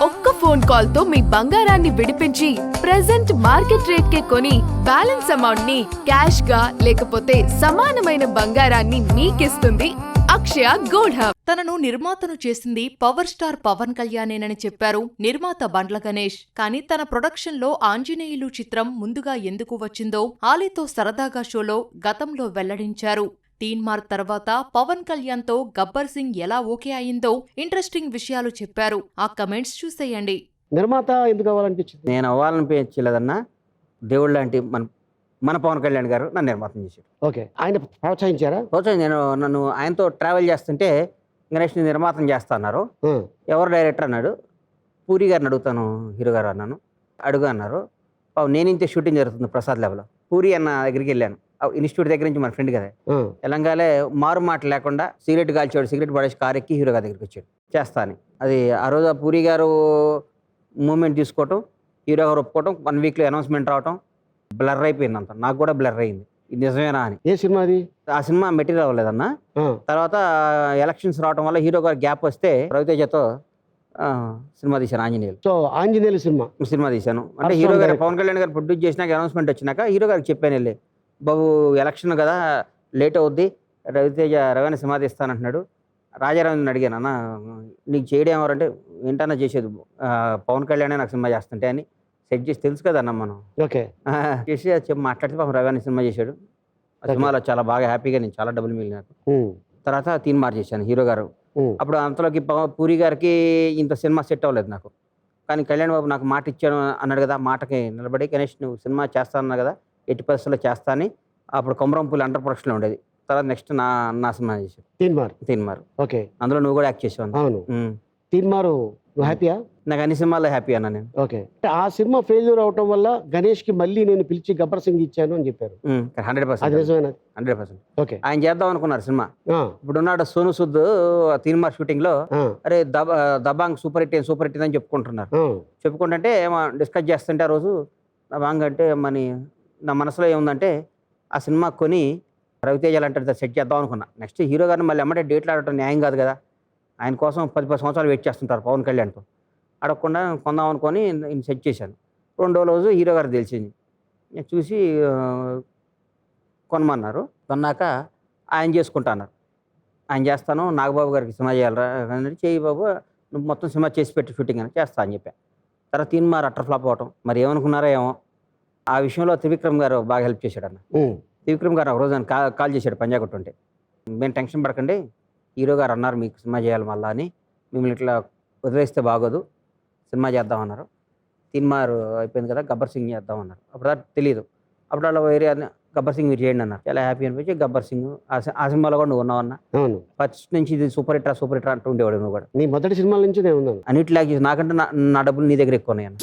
ఒక్క phone call తో మీ బంగారాన్ని విడిపించి ప్రెజెంట్ మార్కెట్ రేట్ కే కొని బ్యాలెన్స్ అమౌంట్ ని క్యాష్ గా లేకపోతే సమానమైన బంగారాన్ని మీకిస్తుంది అక్షయ గోల్డ్ హబ్. తనను నిర్మాతను చేసింది పవర్ స్టార్ పవన్ కళ్యాణేనని చెప్పారు నిర్మాత బండ్ల గణేష్. కానీ తన ప్రొడక్షన్ లో ఆంజనేయులు చిత్రం ముందుగా ఎందుకు వచ్చిందో ఆలీతో సరదాగా షోలో గతంలో వెల్లడించారు. తీన్ మార్క్ తర్వాత పవన్ కళ్యాణ్ తో గబ్బర్ సింగ్ ఎలా ఓకే అయిందో ఇంట్రెస్టింగ్ విషయాలు చెప్పారు. ఆ కమెంట్స్ చూసేయండి. నిర్మాత ఎందుకు అవ్వాలనిపించింది? నేను అవ్వాలనిపించలేదన్నా. దేవుడు లాంటి మన పవన్ కళ్యాణ్ గారు నన్ను నిర్మాతం చేశారు. ఓకే, ఆయన ప్రోత్సహించారా? నన్ను ఆయనతో ట్రావెల్ చేస్తుంటే గణేష్ ని నిర్మాతం చేస్తా అన్నారు. ఎవరు డైరెక్టర్ అన్నాడు. పూరి గారిని అడుగుతాను హీరో గారు అన్నాను. అడుగు అన్నారు. నేను ఇంతే షూటింగ్ జరుగుతుంది ప్రసాద్ ల్యాబ్లో. పూరి అన్న దగ్గరికి వెళ్ళాను. ఇన్స్టిట్యూట్ దగ్గర నుంచి మన ఫ్రెండ్ కదా. తెలంగాణలో మారు మాట లేకుండా సిగరెట్ కాల్చాడు. సిగరెట్ పడేసి కారు ఎక్కి హీరో గారి దగ్గరికి వచ్చాడు చేస్తా అని. అది ఆ రోజు పూరి గారు మూమెంట్ తీసుకోవటం, హీరో గారు ఒప్పుకోవటం, 1 వీక్లో అనౌన్స్మెంట్ రావటం, బ్లర్ అయిపోయింది అంత. నాకు కూడా బ్లర్ అయింది, ఇది నిజమేనా అని. ఏ సినిమా అది? ఆ సినిమా మెటీరియల్ అవ్వలేదన్న. తర్వాత ఎలక్షన్స్ రావడం వల్ల హీరో గారు గ్యాప్ వస్తే రవితేజతో సినిమా తీశాను ఆంజనేయులు. సో ఆంజనేయులు సినిమా తీశాను. అంటే హీరో గారు పవన్ కళ్యాణ్ గారు ప్రొడ్యూస్ చేసినాక అనౌన్స్మెంట్ వచ్చినాక హీరో గారికి చెప్పాను వెళ్ళి, బాబు ఎలక్షన్ కదా లేట్ అవుద్ది, రవిని సినిమా తీస్తానంటున్నాడు. రాజారావుని అడిగాను, అన్న నీకు చేయడం ఎవరంటే ఏంటన్నా చేసేది పవన్ కళ్యాణ్ నాకు సినిమా చేస్తుంటే అని సెట్ చేసి తెలుసు కదా అన్న మనం. ఓకే చేసి చెప్పి మాట్లాడితే పాపం రవి సినిమా చేశాడు. ఆ సినిమాలో చాలా బాగా హ్యాపీగా నేను చాలా డబ్బులు మిగిలిన నాకు. తర్వాత తీన్ మార్ చేశాను హీరో గారు. అప్పుడు అంతలోకి పూరి గారికి ఇంత సినిమా సెట్ అవ్వలేదు నాకు. కానీ కళ్యాణ్ బాబు నాకు మాట ఇచ్చాను అన్నాడు కదా, మాటకి నిలబడి గణేష్ నువ్వు సినిమా చేస్తానన్నా కదా, 80% చేస్తా అని. అప్పుడు కొమరంపూలి అండర్ ప్రొడక్షన్లో ఉండేది. తర్వాత నెక్స్ట్ నా సినిమా చేశాడు తీన్ మార్. ఓకే, అందులో నువ్వు కూడా యాక్ట్ చేసావు. అవును. తీన్ మారు నువ్వు హ్యాపీయా? నాకు అన్ని సినిమాల్లో హ్యాపీ అన్నా నేను. ఓకే, ఆ సినిమా ఫెయిల్యూర్ అవటం వల్ల గణేష్ కి మళ్ళీ నేను పిలిచి గబ్బర్ సింగ్ ఇచ్చాను అని చెప్పారు. 100%. 100%. ఓకే, ఆయన చేద్దాం అనుకున్నారు సినిమా. ఇప్పుడున్నాడు సోను సూద్ తీన్ మార్ షూటింగ్ లో అరే దబాంగ్ సూపర్ హిట్ అని చెప్పుకుంటుంటే డిస్కస్ చేస్తుంటే ఆ రోజు దబాంగ్ అంటే నా మనసులో ఏముందంటే ఆ సినిమా కొని రవితేజ అంటే సెట్ చేద్దాం అనుకున్నా. నెక్స్ట్ హీరో గారిని మళ్ళీ ఎమ్మటే డేట్లు ఆడటం న్యాయం కాదు కదా. ఆయన కోసం 10 సంవత్సరాలు వెయిట్ చేస్తుంటారు పవన్ కళ్యాణ్తో. అడగకుండా కొందాం అనుకొని నేను సెట్ చేశాను. 2వ రోజు హీరో గారు తెలిసింది. నేను చూసి కొనమన్నారు. కొన్నాక ఆయన చేసుకుంటా అన్నారు. ఆయన చేస్తాను, నాగబాబు గారికి సినిమా చేయాలరా అని, చేయి బాబు నువ్వు మొత్తం సినిమా చేసి పెట్టి షూటింగ్ అని చేస్తా అని చెప్పా. తర్వాత తీన్ మార్ అట్టర్ ఫ్లాప్ అవటం, మరి ఏమనుకున్నారో ఏమో. ఆ విషయంలో త్రివిక్రమ్ గారు బాగా హెల్ప్ చేశాడు అన్న. త్రివిక్రమ్ గారు ఒక రోజు కాల్ చేశాడు పంజాగుట్టుంటే, మేము టెన్షన్ పడకండి, హీరో గారు అన్నారు మీకు సినిమా చేయాలి మళ్ళా అని, మిమ్మల్ని ఇట్లా వదిలేస్తే బాగోదు, సినిమా చేద్దామన్నారు. తీన్ మార్ అయిపోయింది కదా, గబ్బర్ సింగ్ చేద్దామన్నారు. అప్పుడు తెలియదు. అప్పుడు అలా వేరే గబ్బర్ సింగ్ మీరు చేయండి అన్నారు. చాలా హ్యాపీ అనిపించి గబ్బర్ సింగ్ ఆ సినిమాలో కూడా నువ్వు ఉన్నావు అన్న. ఫస్ట్ నుంచి ఇది సూపర్ హిట్ అంటూ ఉండేవాడు నువ్వు కూడా. నీ మొదటి సినిమాల నుంచి నేను ఉన్నాను అన్నిట్లాగే. నాకంటే నా డబ్బులు నీ దగ్గర ఎక్కువ ఉన్నాయన్న.